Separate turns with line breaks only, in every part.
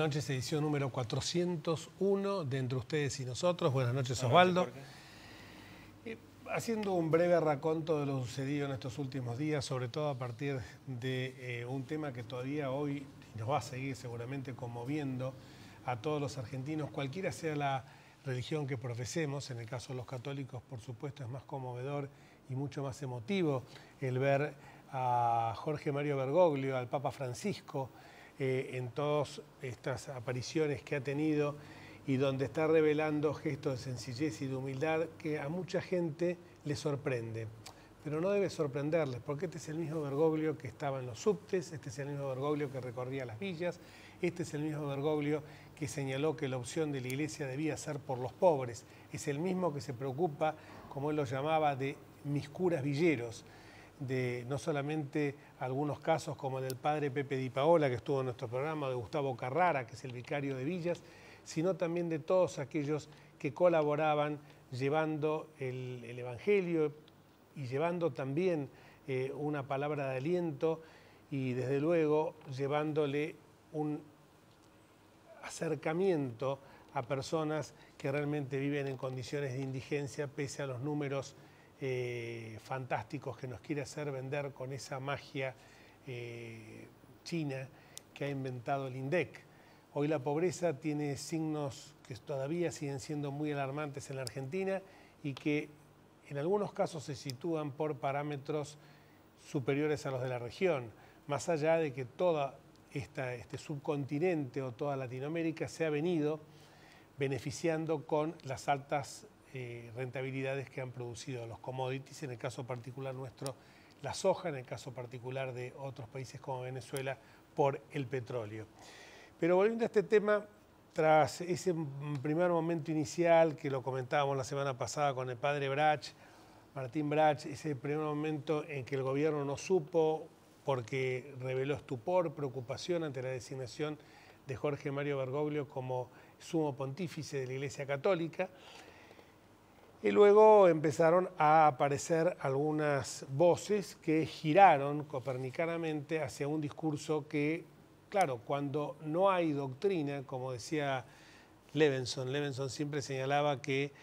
noches, edición número 401 de Entre Ustedes y Nosotros. Buenas noches, Osvaldo. Haciendo un breve raconto de lo sucedido en estos últimos días, sobre todo a partir de un tema que todavía hoy nos va a seguir seguramente conmoviendo a todos los argentinos, cualquiera sea la religión que profesemos. En el caso de los católicos, por supuesto, es más conmovedor y mucho más emotivo el ver a Jorge Mario Bergoglio, al Papa Francisco, en todas estas apariciones que ha tenido y donde está revelando gestos de sencillez y de humildad que a mucha gente le sorprende. Pero no debe sorprenderles, porque este es el mismo Bergoglio que estaba en los subtes, este es el mismo Bergoglio que recorría las villas, este es el mismo Bergoglio que señaló que la opción de la Iglesia debía ser por los pobres, es el mismo que se preocupa, como él lo llamaba, de mis curas villeros, de no solamente algunos casos como el del padre Pepe Di Paola, que estuvo en nuestro programa, de Gustavo Carrara, que es el vicario de Villas, sino también de todos aquellos que colaboraban llevando el Evangelio y llevando también una palabra de aliento y desde luego llevándole un acercamiento a personas que realmente viven en condiciones de indigencia pese a los números fantásticos que nos quiere hacer vender con esa magia china que ha inventado el INDEC. Hoy la pobreza tiene signos que todavía siguen siendo muy alarmantes en la Argentina y que en algunos casos se sitúan por parámetros superiores a los de la región, más allá de que todo este subcontinente o toda Latinoamérica se ha venido beneficiando con las altas rentabilidades que han producido los commodities, en el caso particular nuestro la soja, en el caso particular de otros países como Venezuela por el petróleo. Pero volviendo a este tema, tras ese primer momento inicial que lo comentábamos la semana pasada con el padre Brach, Martín Brach, ese primer momento en que el gobierno no supo porque reveló estupor, preocupación ante la designación de Jorge Mario Bergoglio como sumo pontífice de la Iglesia Católica. Y luego empezaron a aparecer algunas voces que giraron copernicanamente hacia un discurso que, claro, cuando no hay doctrina, como decía Levenson siempre señalaba que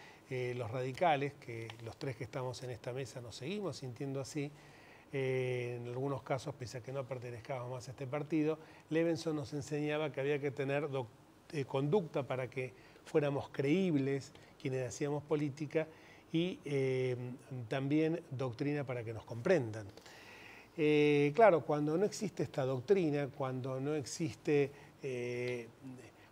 los radicales, que los tres que estamos en esta mesa nos seguimos sintiendo así, en algunos casos, pese a que no pertenezcamos más a este partido, Levenson nos enseñaba que había que tener conducta para que fuéramos creíbles quienes hacíamos política y también doctrina para que nos comprendan. Claro, cuando no existe esta doctrina, cuando no existe,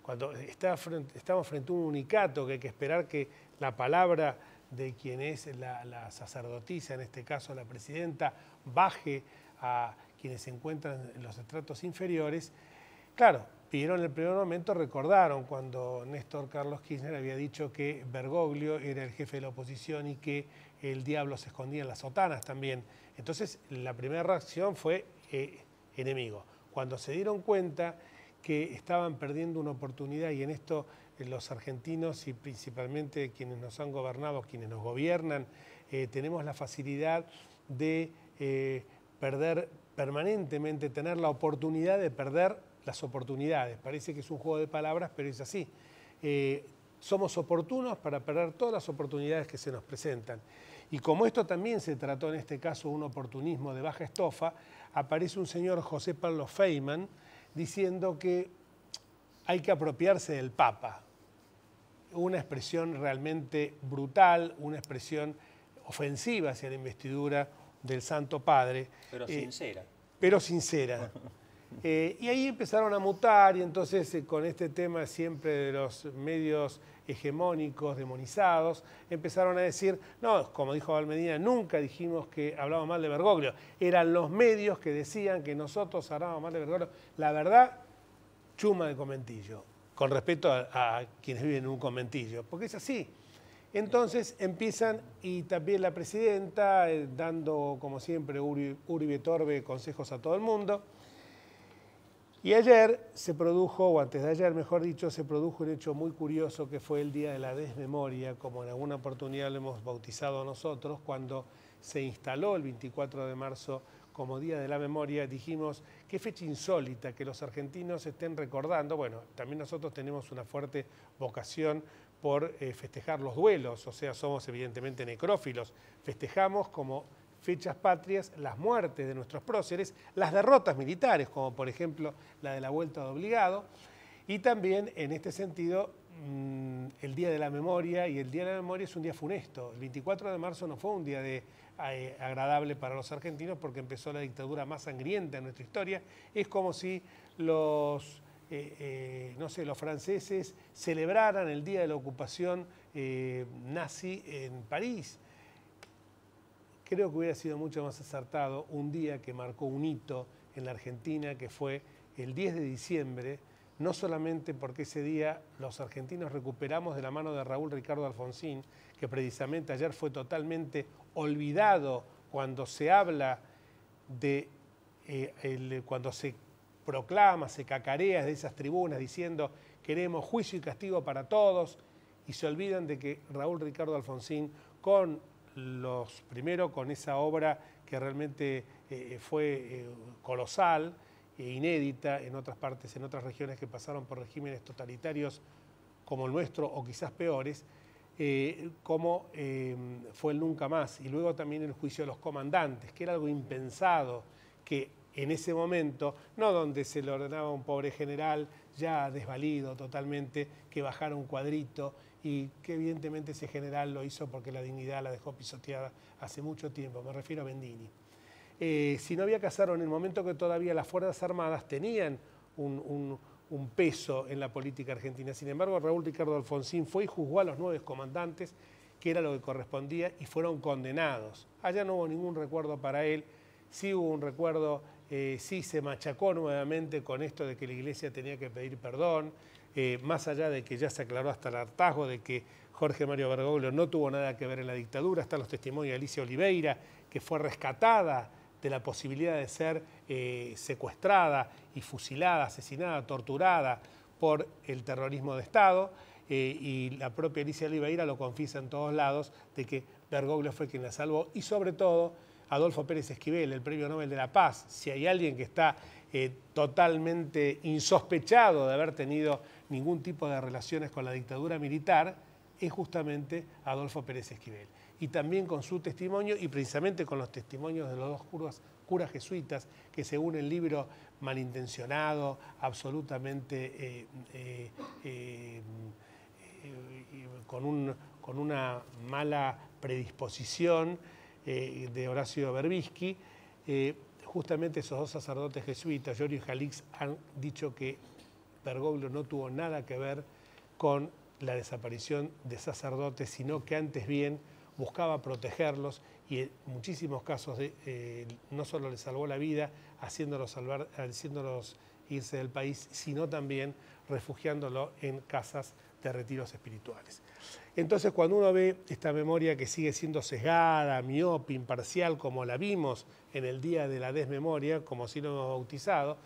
cuando estamos frente a un unicato que hay que esperar que la palabra de quien es la sacerdotisa, en este caso la presidenta, baje a quienes se encuentran en los estratos inferiores, claro, pidieron en el primer momento, recordaron cuando Néstor Carlos Kirchner había dicho que Bergoglio era el jefe de la oposición y que el diablo se escondía en las sotanas también. Entonces, la primera reacción fue enemigo. Cuando se dieron cuenta que estaban perdiendo una oportunidad, y en esto los argentinos y principalmente quienes nos han gobernado, quienes nos gobiernan, tenemos la facilidad de perder permanentemente, tener la oportunidad de perder las oportunidades. Parece que es un juego de palabras, pero es así. Somos oportunos para perder todas las oportunidades que se nos presentan. Y como esto también se trató en este caso un oportunismo de baja estofa, aparece un señor José Pablo Feynman diciendo que hay que apropiarse del Papa. Una expresión realmente brutal, una expresión ofensiva hacia la investidura del Santo Padre.
Pero sincera.
Pero sincera. Y ahí empezaron a mutar y entonces con este tema siempre de los medios hegemónicos, demonizados, empezaron a decir, no, como dijo Valmedina, nunca dijimos que hablábamos mal de Bergoglio, eran los medios que decían que nosotros hablábamos mal de Bergoglio. La verdad, chuma de conventillo, con respeto a quienes viven en un conventillo, porque es así. Entonces empiezan, y también la presidenta, dando como siempre urbi et orbe consejos a todo el mundo. Y ayer se produjo, o antes de ayer mejor dicho, se produjo un hecho muy curioso que fue el Día de la Desmemoria, como en alguna oportunidad lo hemos bautizado nosotros, cuando se instaló el 24 de marzo como Día de la Memoria, dijimos, qué fecha insólita que los argentinos estén recordando. Bueno, también nosotros tenemos una fuerte vocación por festejar los duelos, o sea, somos evidentemente necrófilos. Festejamos como fechas patrias las muertes de nuestros próceres, las derrotas militares, como por ejemplo la de la Vuelta de Obligado, y también en este sentido el Día de la Memoria, y el Día de la Memoria es un día funesto. El 24 de marzo no fue un día agradable para los argentinos porque empezó la dictadura más sangrienta en nuestra historia. Es como si los franceses celebraran el día de la ocupación nazi en París. Creo que hubiera sido mucho más acertado un día que marcó un hito en la Argentina, que fue el 10 de diciembre, no solamente porque ese día los argentinos recuperamos de la mano de Raúl Ricardo Alfonsín, que precisamente ayer fue totalmente olvidado cuando se habla de, cuando se proclama, se cacarea de esas tribunas diciendo queremos juicio y castigo para todos, y se olvidan de que Raúl Ricardo Alfonsín, primero con esa obra que realmente fue colosal, inédita en otras partes, en otras regiones que pasaron por regímenes totalitarios como el nuestro o quizás peores, como fue el Nunca Más, y luego también el juicio de los comandantes, que era algo impensado, que en ese momento, no donde se le ordenaba a un pobre general ya desvalido totalmente que bajara un cuadrito, y que evidentemente ese general lo hizo porque la dignidad la dejó pisoteada hace mucho tiempo, me refiero a Bendini. Si no había que hacerlo en el momento que todavía las Fuerzas Armadas tenían un peso en la política argentina. Sin embargo, Raúl Ricardo Alfonsín fue y juzgó a los 9 comandantes, que era lo que correspondía, y fueron condenados. Allá no hubo ningún recuerdo para él, sí hubo un recuerdo, sí se machacó nuevamente con esto de que la Iglesia tenía que pedir perdón, más allá de que ya se aclaró hasta el hartazgo de que Jorge Mario Bergoglio no tuvo nada que ver en la dictadura. Están los testimonios de Alicia Oliveira, que fue rescatada de la posibilidad de ser secuestrada y fusilada, asesinada, torturada por el terrorismo de Estado, y la propia Alicia Oliveira lo confiesa en todos lados de que Bergoglio fue quien la salvó, y sobre todo Adolfo Pérez Esquivel, el Premio Nobel de la Paz. Si hay alguien que está totalmente insospechado de haber tenido ningún tipo de relaciones con la dictadura militar, es justamente Adolfo Pérez Esquivel. Y también con su testimonio, y precisamente con los testimonios de los dos curas jesuitas, que según el libro malintencionado, absolutamente con una mala predisposición de Horacio Berbisky, justamente esos dos sacerdotes jesuitas, Giorgio y Jalix, han dicho que Bergoglio no tuvo nada que ver con la desaparición de sacerdotes, sino que antes bien buscaba protegerlos, y en muchísimos casos no solo les salvó la vida haciéndolos irse del país, sino también refugiándolo en casas de retiros espirituales. Entonces, cuando uno ve esta memoria que sigue siendo sesgada, miope, imparcial, como la vimos en el Día de la Desmemoria, como así lo hemos bautizado,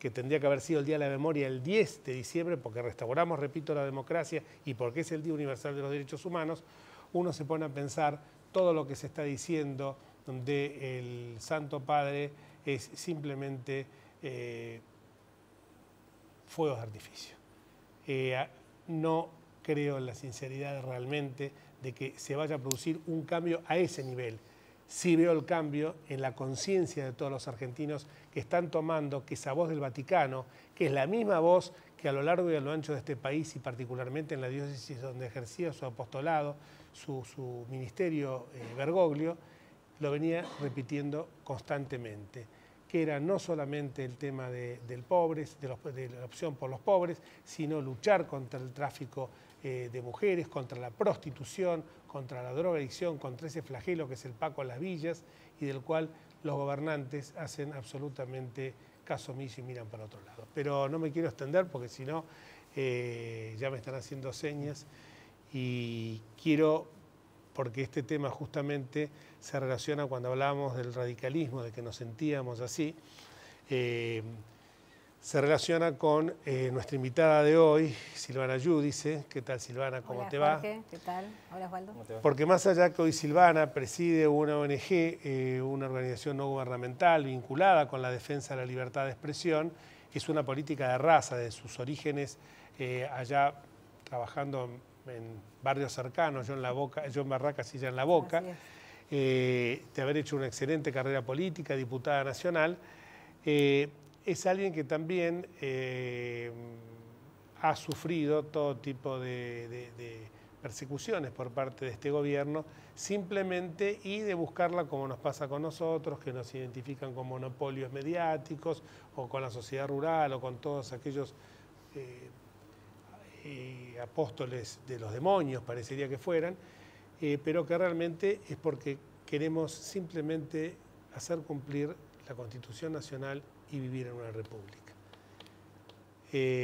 que tendría que haber sido el Día de la Memoria el 10 de diciembre, porque restauramos, repito, la democracia y porque es el Día Universal de los Derechos Humanos, uno se pone a pensar todo lo que se está diciendo del Santo Padre es simplemente fuegos de artificio. No creo en la sinceridad realmente de que se vaya a producir un cambio a ese nivel. Sí veo el cambio en la conciencia de todos los argentinos que están tomando que esa voz del Vaticano, que es la misma voz que a lo largo y a lo ancho de este país, y particularmente en la diócesis donde ejercía su apostolado, su ministerio Bergoglio, lo venía repitiendo constantemente, que era no solamente el tema de la opción por los pobres, sino luchar contra el tráfico de mujeres, contra la prostitución, contra la drogadicción, contra ese flagelo que es el Paco en las villas, y del cual los gobernantes hacen absolutamente caso omiso y miran para otro lado. Pero no me quiero extender porque si no ya me están haciendo señas, y quiero, porque este tema justamente se relaciona cuando hablamos del radicalismo, de que nos sentíamos así, se relaciona con nuestra invitada de hoy, Silvana Giudice. ¿Qué tal, Silvana? ¿Cómo te va?
Jorge, ¿qué tal? Hola, Osvaldo.
Porque más allá que hoy Silvana preside una ONG, una organización no gubernamental vinculada con la defensa de la libertad de expresión, es una política de raza, de sus orígenes allá trabajando en barrios cercanos, yo en Barracas y ella en La Boca, de haber hecho una excelente carrera política, diputada nacional. Es alguien que también ha sufrido todo tipo de persecuciones por parte de este gobierno, simplemente y de buscarla como nos pasa con nosotros, que nos identifican con monopolios mediáticos, o con la sociedad rural, o con todos aquellos apóstoles de los demonios, parecería que fueran, pero que realmente es porque queremos simplemente hacer cumplir la Constitución Nacional y vivir en una república.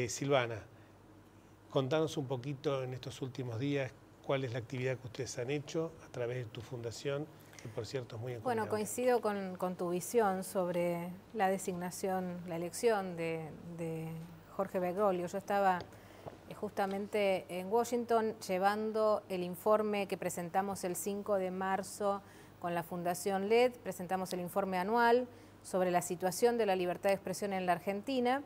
Silvana, contanos un poquito en estos últimos días cuál es la actividad que ustedes han hecho a través de tu fundación, que por cierto es muy encomiable.
Bueno, coincido con tu visión sobre la designación, la elección de Jorge Bergoglio. Yo estaba justamente en Washington llevando el informe que presentamos el 5 de marzo con la Fundación LED, presentamos el informe anual sobre la situación de la libertad de expresión en la Argentina,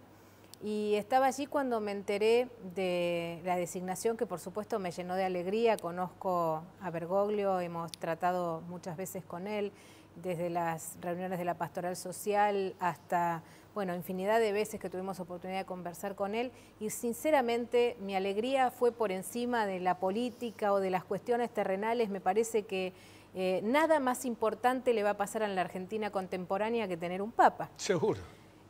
y estaba allí cuando me enteré de la designación, que por supuesto me llenó de alegría. Conozco a Bergoglio, hemos tratado muchas veces con él, desde las reuniones de la Pastoral Social hasta, bueno, infinidad de veces que tuvimos oportunidad de conversar con él, y sinceramente mi alegría fue por encima de la política o de las cuestiones terrenales. Me parece que nada más importante le va a pasar en la Argentina contemporánea que tener un papa.
Seguro.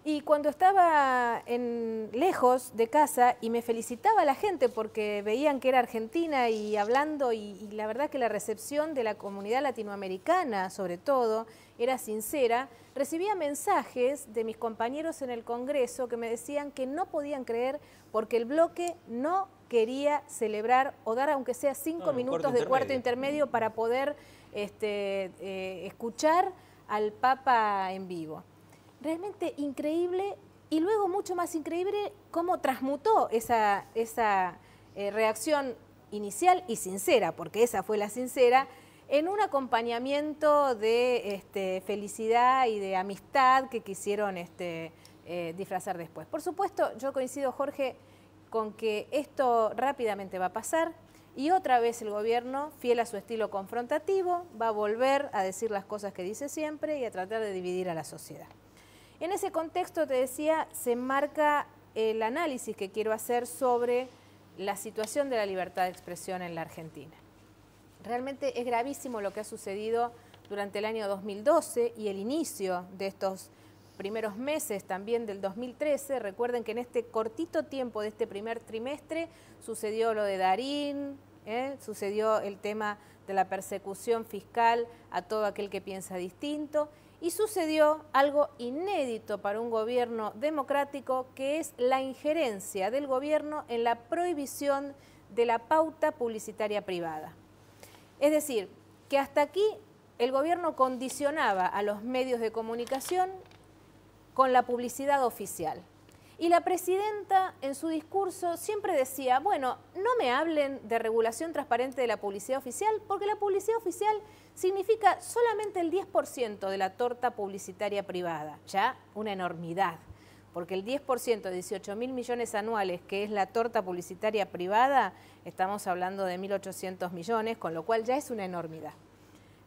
Y cuando estaba lejos de casa y me felicitaba la gente porque veían que era argentina y hablando, y la verdad que la recepción de la comunidad latinoamericana, sobre todo, era sincera, recibía mensajes de mis compañeros en el Congreso que me decían que no podían creer porque el bloque no quería celebrar o dar aunque sea 5 minutos de cuarto intermedio para poder escuchar al Papa en vivo. Realmente increíble, y luego mucho más increíble cómo transmutó esa reacción inicial y sincera, porque esa fue la sincera, en un acompañamiento de felicidad y de amistad que quisieron disfrazar después. Por supuesto, yo coincido, Jorge, con que esto rápidamente va a pasar, y otra vez el gobierno, fiel a su estilo confrontativo, va a volver a decir las cosas que dice siempre y a tratar de dividir a la sociedad. En ese contexto, te decía, se enmarca el análisis que quiero hacer sobre la situación de la libertad de expresión en la Argentina. Realmente es gravísimo lo que ha sucedido durante el año 2012 y el inicio de estos primeros meses también del 2013. Recuerden que en este cortito tiempo de este primer trimestre sucedió lo de Darín, sucedió el tema de la persecución fiscal a todo aquel que piensa distinto, y sucedió algo inédito para un gobierno democrático, que es la injerencia del gobierno en la prohibición de la pauta publicitaria privada. Es decir, que hasta aquí el gobierno condicionaba a los medios de comunicación con la publicidad oficial. Y la presidenta en su discurso siempre decía, bueno, no me hablen de regulación transparente de la publicidad oficial, porque la publicidad oficial significa solamente el 10% de la torta publicitaria privada, ya una enormidad, porque el 10% de 18.000 millones anuales, que es la torta publicitaria privada, estamos hablando de 1.800 millones, con lo cual ya es una enormidad.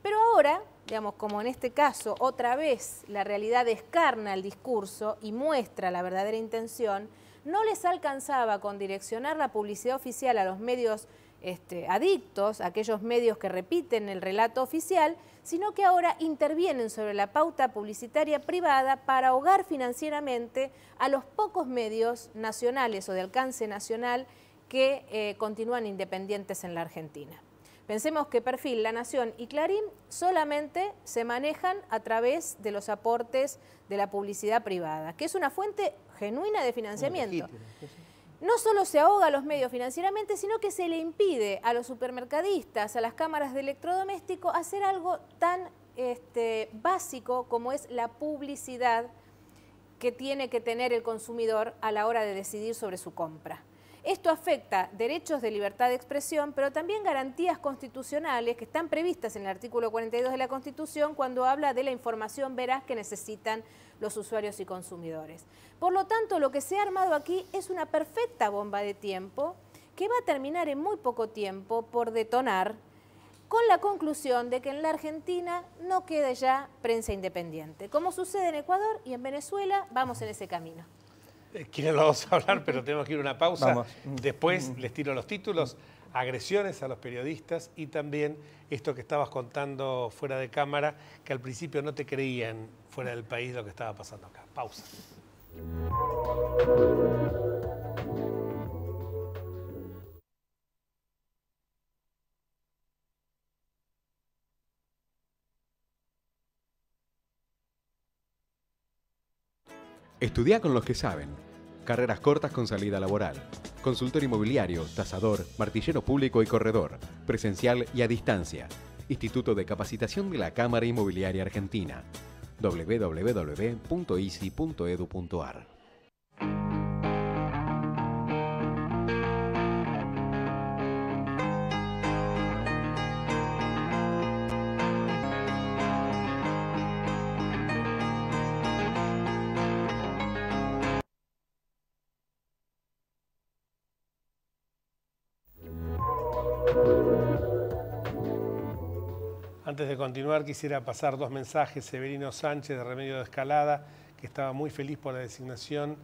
Pero ahora, digamos, como en este caso, otra vez la realidad descarna el discurso y muestra la verdadera intención, no les alcanzaba con direccionar la publicidad oficial a los medios adictos, aquellos medios que repiten el relato oficial, sino que ahora intervienen sobre la pauta publicitaria privada para ahogar financieramente a los pocos medios nacionales o de alcance nacional que continúan independientes en la Argentina. Pensemos que Perfil, La Nación y Clarín solamente se manejan a través de los aportes de la publicidad privada, que es una fuente genuina de financiamiento. No solo se ahoga a los medios financieramente, sino que se le impide a los supermercadistas, a las cámaras de electrodomésticos, hacer algo tan básico como es la publicidad, que tiene que tener el consumidor a la hora de decidir sobre su compra. Esto afecta derechos de libertad de expresión, pero también garantías constitucionales que están previstas en el artículo 42 de la Constitución cuando habla de la información veraz que necesitan los usuarios y consumidores. Por lo tanto, lo que se ha armado aquí es una perfecta bomba de tiempo que va a terminar en muy poco tiempo por detonar, con la conclusión de que en la Argentina no quede ya prensa independiente. Como sucede en Ecuador y en Venezuela, vamos en ese camino.
Quiero vamos a hablar, pero tenemos que ir a una pausa.
Vamos.
Después les tiro los títulos, agresiones a los periodistas y también esto que estabas contando fuera de cámara, que al principio no te creían fuera del país lo que estaba pasando acá. Pausa.
Estudia con los que saben. Carreras cortas con salida laboral. Consultor inmobiliario, tasador, martillero público y corredor. Presencial y a distancia. Instituto de Capacitación de la Cámara Inmobiliaria Argentina. www.isi.edu.ar.
Antes de continuar, quisiera pasar dos mensajes. Severino Sánchez, de Remedio de Escalada, que estaba muy feliz por la designación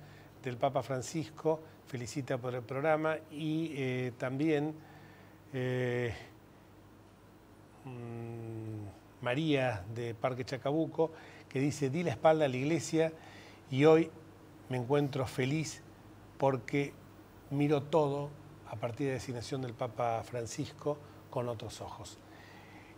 del Papa Francisco, felicita por el programa, y también María, de Parque Chacabuco, que dice: di la espalda a la iglesia y hoy me encuentro feliz porque miro todo a partir de la designación del Papa Francisco con otros ojos.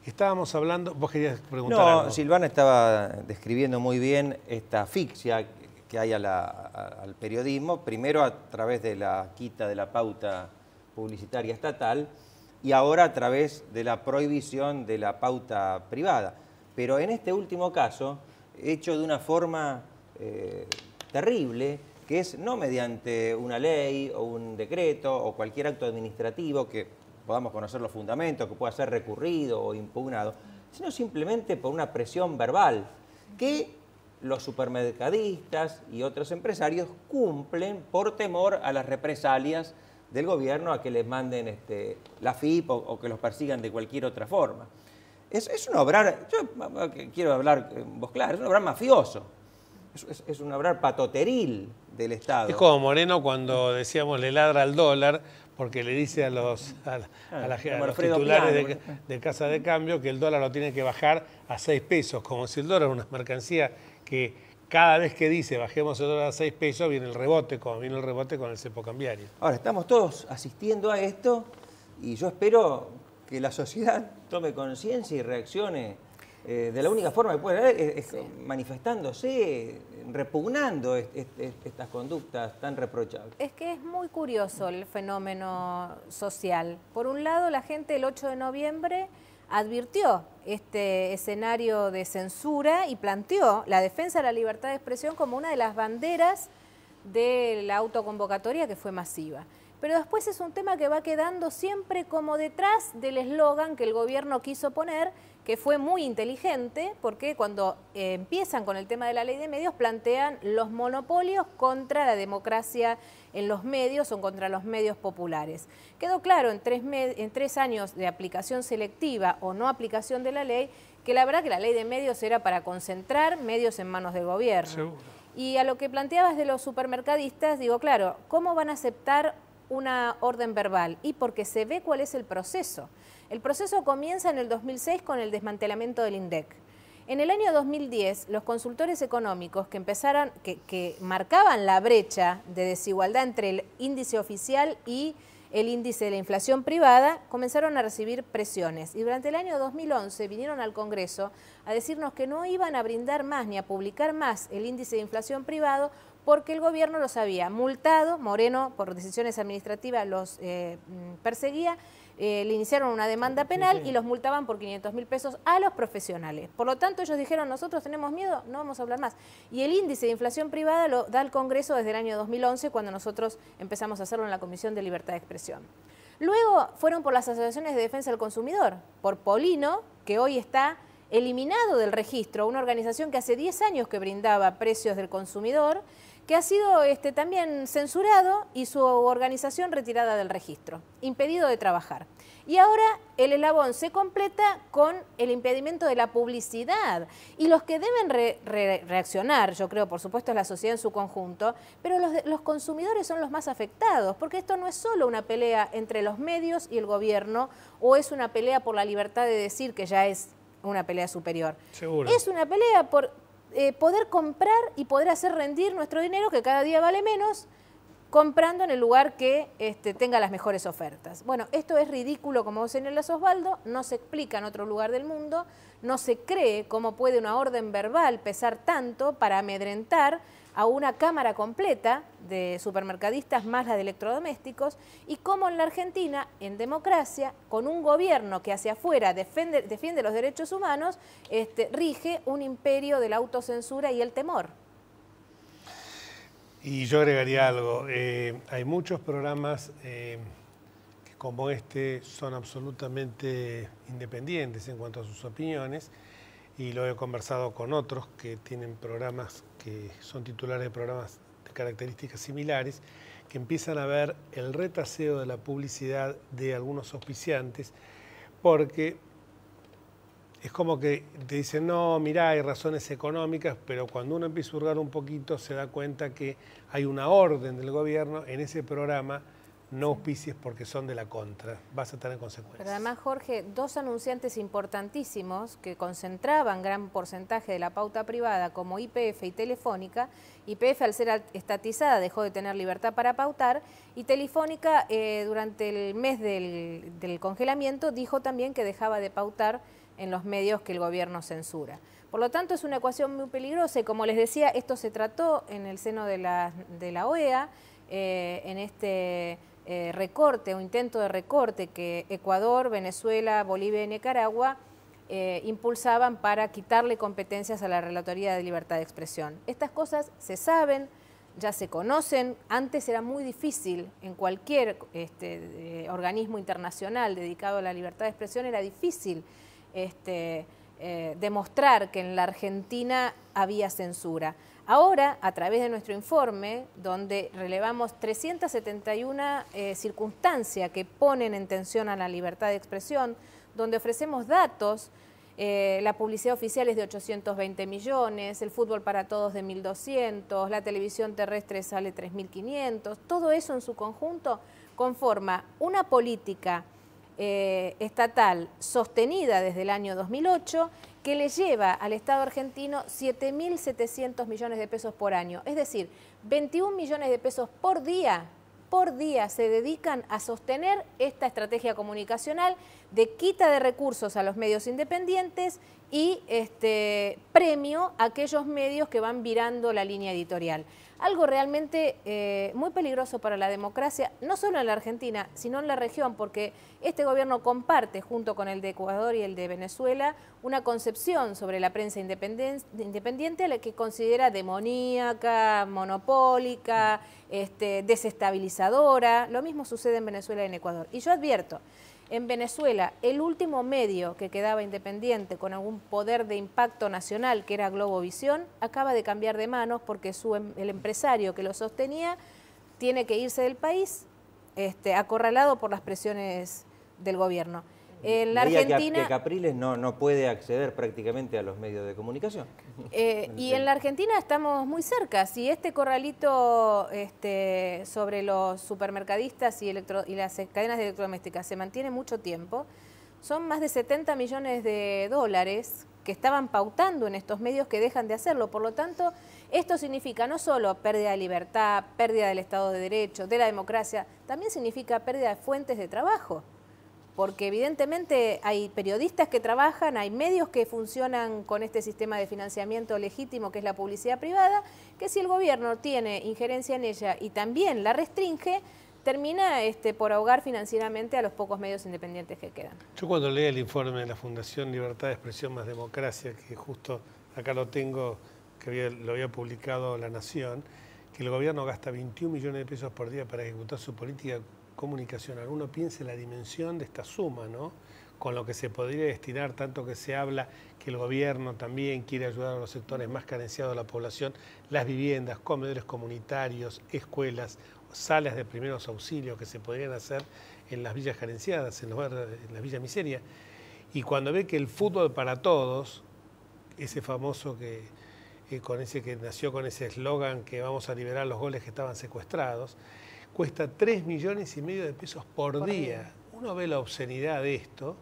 Estábamos hablando, vos querías preguntar algo.
No, Silvana estaba describiendo muy bien esta asfixia que hay al periodismo, primero a través de la quita de la pauta publicitaria estatal y ahora a través de la prohibición de la pauta privada. Pero en este último caso, hecho de una forma terrible, que es no mediante una ley o un decreto o cualquier acto administrativo que podamos conocer los fundamentos, que pueda ser recurrido o impugnado, sino simplemente por una presión verbal que los supermercadistas y otros empresarios cumplen por temor a las represalias del gobierno, a que les manden la AFIP o que los persigan de cualquier otra forma. Es un obrar, yo quiero hablar en voz clara, es un obrar mafioso, es un obrar patoteril del Estado.
Es como Moreno cuando decíamos le ladra al dólar, porque le dice a los titulares de casa de cambio que el dólar lo tiene que bajar a 6 pesos, como si el dólar era una mercancía que cada vez que dice bajemos el dólar a 6 pesos viene el rebote, como vino el rebote con el cepo cambiario.
Ahora, estamos todos asistiendo a esto y yo espero que la sociedad tome conciencia y reaccione de la única forma que puede haber, es manifestándose, repugnando estas conductas tan reprochables.
Es que es muy curioso el fenómeno social. Por un lado, la gente el 8 de noviembre advirtió este escenario de censura y planteó la defensa de la libertad de expresión como una de las banderas de la autoconvocatoria, que fue masiva. Pero después es un tema que va quedando siempre como detrás del eslogan que el gobierno quiso poner, que fue muy inteligente, porque cuando empiezan con el tema de la ley de medios, plantean los monopolios contra la democracia en los medios o contra los medios populares. Quedó claro en 3 años de aplicación selectiva o no aplicación de la ley, que la verdad que la ley de medios era para concentrar medios en manos del gobierno.
Seguro.
Y a lo que planteabas de los supermercadistas, digo, claro, ¿cómo van a aceptar una orden verbal? Y porque se ve cuál es el proceso. El proceso comienza en el 2006 con el desmantelamiento del INDEC. En el año 2010, los consultores económicos que marcaban la brecha de desigualdad entre el índice oficial y el índice de la inflación privada, comenzaron a recibir presiones. Y durante el año 2011 vinieron al Congreso a decirnos que no iban a brindar más ni a publicar más el índice de inflación privado porque el gobierno los había multado, Moreno por decisiones administrativas los perseguía, le iniciaron una demanda penal y los multaban por 500.000 pesos a los profesionales. Por lo tanto, ellos dijeron, nosotros tenemos miedo, no vamos a hablar más. Y el índice de inflación privada lo da el Congreso desde el año 2011, cuando nosotros empezamos a hacerlo en la Comisión de Libertad de Expresión. Luego fueron por las asociaciones de defensa del consumidor, por Polino, que hoy está eliminado del registro, una organización que hace 10 años que brindaba precios del consumidor, que ha sido también censurado y su organización retirada del registro, impedido de trabajar. Y ahora el eslabón se completa con el impedimento de la publicidad. Y los que deben reaccionar, yo creo, por supuesto, es la sociedad en su conjunto, pero los consumidores son los más afectados, porque esto no es solo una pelea entre los medios y el gobierno, o es una pelea por la libertad de decir, que ya es una pelea superior.
Seguro.
Es una pelea por poder comprar y poder hacer rendir nuestro dinero, que cada día vale menos, comprando en el lugar que tenga las mejores ofertas. Bueno, esto es ridículo, como vos señalás, Osvaldo, no se explica en otro lugar del mundo, no se cree cómo puede una orden verbal pesar tanto para amedrentar a una cámara completa de supermercadistas más la de electrodomésticos, y cómo en la Argentina, en democracia, con un gobierno que hacia afuera defiende los derechos humanos, rige un imperio de la autocensura y el temor.
Y yo agregaría algo, hay muchos programas que como este son absolutamente independientes en cuanto a sus opiniones, y lo he conversado con otros que tienen programas que son titulares de programas de características similares, que empiezan a ver el retaseo de la publicidad de algunos auspiciantes, porque es como que te dicen, no, mirá, hay razones económicas, pero cuando uno empieza a hurgar un poquito se da cuenta que hay una orden del gobierno en ese programa: no auspicies porque son de la contra, vas a tener consecuencias.
Pero además, Jorge, dos anunciantes importantísimos que concentraban gran porcentaje de la pauta privada, como YPF y Telefónica. YPF, al ser estatizada, dejó de tener libertad para pautar, y Telefónica, durante el mes del congelamiento, dijo también que dejaba de pautar en los medios que el gobierno censura. Por lo tanto, es una ecuación muy peligrosa, y como les decía, esto se trató en el seno de la OEA, en este recorte o intento de recorte que Ecuador, Venezuela, Bolivia y Nicaragua impulsaban para quitarle competencias a la Relatoría de Libertad de Expresión. Estas cosas se saben, ya se conocen. Antes era muy difícil, en cualquier organismo internacional dedicado a la libertad de expresión, era difícil demostrar que en la Argentina había censura. Ahora, a través de nuestro informe, donde relevamos 371 circunstancias que ponen en tensión a la libertad de expresión, donde ofrecemos datos, la publicidad oficial es de 820 millones, el fútbol para todos de 1.200, la televisión terrestre sale 3.500, todo eso en su conjunto conforma una política estatal sostenida desde el año 2008, que le lleva al Estado argentino 7.700 millones de pesos por año. Es decir, 21 millones de pesos por día se dedican a sostener esta estrategia comunicacional de quita de recursos a los medios independientes y premio a aquellos medios que van virando la línea editorial. Algo realmente muy peligroso para la democracia, no solo en la Argentina, sino en la región, porque este gobierno comparte, junto con el de Ecuador y el de Venezuela, una concepción sobre la prensa independiente a la que considera demoníaca, monopólica, desestabilizadora. Lo mismo sucede en Venezuela y en Ecuador. Y yo advierto, en Venezuela, el último medio que quedaba independiente con algún poder de impacto nacional, que era Globovisión, acaba de cambiar de manos porque el empresario que lo sostenía tiene que irse del país, acorralado por las presiones del gobierno. En la Argentina,
que Capriles no puede acceder prácticamente a los medios de comunicación.
Y en la Argentina estamos muy cerca. Si este corralito sobre los supermercadistas y las cadenas de electrodomésticas se mantiene mucho tiempo, son más de 70 millones de dólares que estaban pautando en estos medios que dejan de hacerlo. Por lo tanto, esto significa no solo pérdida de libertad, pérdida del Estado de Derecho, de la democracia, también significa pérdida de fuentes de trabajo. Porque evidentemente hay periodistas que trabajan, hay medios que funcionan con este sistema de financiamiento legítimo que es la publicidad privada, que si el gobierno tiene injerencia en ella y también la restringe, termina por ahogar financieramente a los pocos medios independientes que quedan.
Yo cuando leí el informe de la Fundación Libertad de Expresión más Democracia, que justo acá lo tengo, que lo había publicado La Nación, que el gobierno gasta 21 millones de pesos por día para ejecutar su política comunicacional. Uno piensa en la dimensión de esta suma, ¿no? Con lo que se podría destinar, tanto que se habla que el gobierno también quiere ayudar a los sectores más carenciados de la población, las viviendas, comedores comunitarios, escuelas, salas de primeros auxilios que se podrían hacer en las villas carenciadas, en las villas miseria. Y cuando ve que el fútbol para todos, ese famoso que nació con ese eslogan que vamos a liberar los goles que estaban secuestrados, cuesta 3,5 millones de pesos por día. Uno ve la obscenidad de esto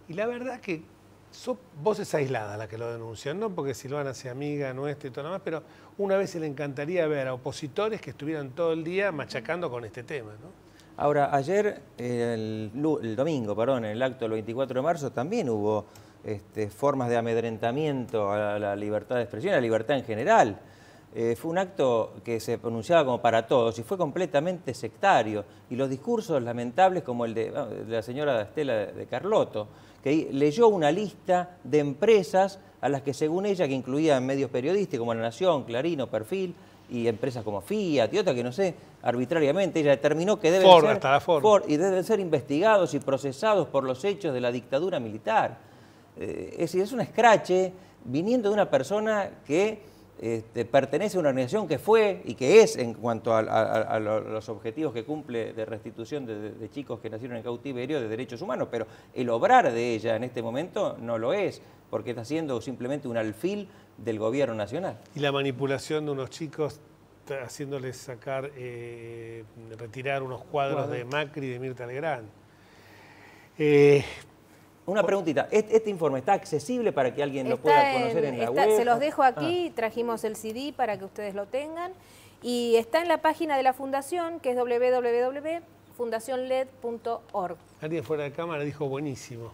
y la verdad que son voces aisladas las que lo denuncian, no porque Silvana sea amiga nuestra y todo lo demás, pero una vez se le encantaría ver a opositores que estuvieran todo el día machacando con este tema, ¿no?
Ahora, ayer, el domingo, perdón, en el acto del 24 de marzo también hubo formas de amedrentamiento a la libertad de expresión, a la libertad en general. Fue un acto que se pronunciaba como para todos y fue completamente sectario. Y los discursos lamentables como el de la señora Estela de Carlotto, que leyó una lista de empresas a las que según ella, que incluía medios periodísticos como La Nación, Clarín, Perfil, y empresas como Fiat y otras que no sé, arbitrariamente, ella determinó que deben ser investigados y procesados por los hechos de la dictadura militar. Es decir, es un escrache viniendo de una persona que pertenece a una organización que fue y que es, en cuanto a los objetivos que cumple de restitución de chicos que nacieron en cautiverio, de derechos humanos, pero el obrar de ella en este momento no lo es, porque está siendo simplemente un alfil del gobierno nacional. Y
la manipulación de unos chicos haciéndoles retirar unos cuadros de Macri y de Mirta Legrand.
Una preguntita, ¿este informe está accesible para que alguien lo pueda conocer en la web?
Se los dejo aquí, trajimos el CD para que ustedes lo tengan y está en la página de la Fundación, que es www.fundacionled.org.
Alguien fuera de cámara dijo buenísimo.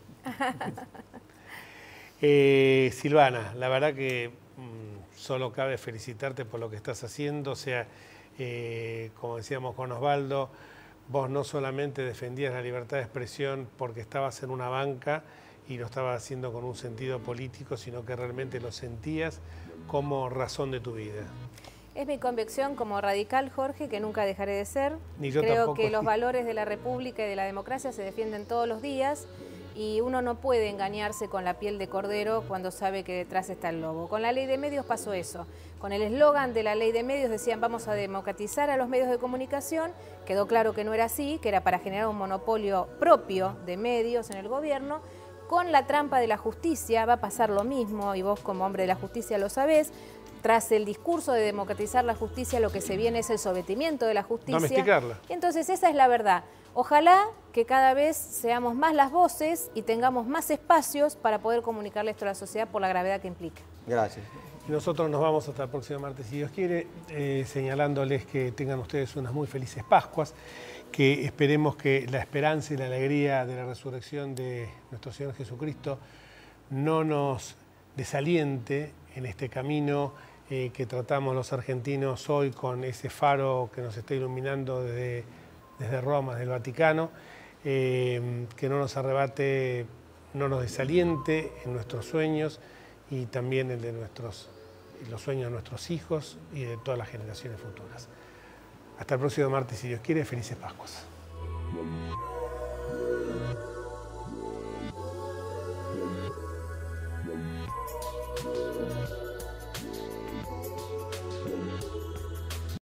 Silvana, la verdad que solo cabe felicitarte por lo que estás haciendo, o sea, como decíamos con Osvaldo, vos no solamente defendías la libertad de expresión porque estabas en una banca y lo estabas haciendo con un sentido político, sino que realmente lo sentías como razón de tu vida.
Es mi convicción como radical, Jorge, que nunca dejaré de ser.
Ni yo
Creo
tampoco.
Que los valores de la República y de la democracia se defienden todos los días y uno no puede engañarse con la piel de cordero cuando sabe que detrás está el lobo. Con la ley de medios pasó eso. Con el eslogan de la ley de medios decían vamos a democratizar a los medios de comunicación. Quedó claro que no era así, que era para generar un monopolio propio de medios en el gobierno. Con la trampa de la justicia va a pasar lo mismo y vos como hombre de la justicia lo sabés. Tras el discurso de democratizar la justicia, lo que se viene es el sometimiento de la justicia.
Domesticarla.
Entonces esa es la verdad. Ojalá que cada vez seamos más las voces y tengamos más espacios para poder comunicarle esto a la sociedad por la gravedad que implica.
Gracias.
Y nosotros nos vamos hasta el próximo martes, si Dios quiere, señalándoles que tengan ustedes unas muy felices Pascuas, que esperemos que la esperanza y la alegría de la resurrección de nuestro Señor Jesucristo no nos desaliente en este camino que tratamos los argentinos hoy con ese faro que nos está iluminando desde Roma, desde el Vaticano, que no nos arrebate, no nos desaliente en nuestros sueños y también en los sueños de nuestros hijos y de todas las generaciones futuras. Hasta el próximo martes, si Dios quiere, felices Pascuas.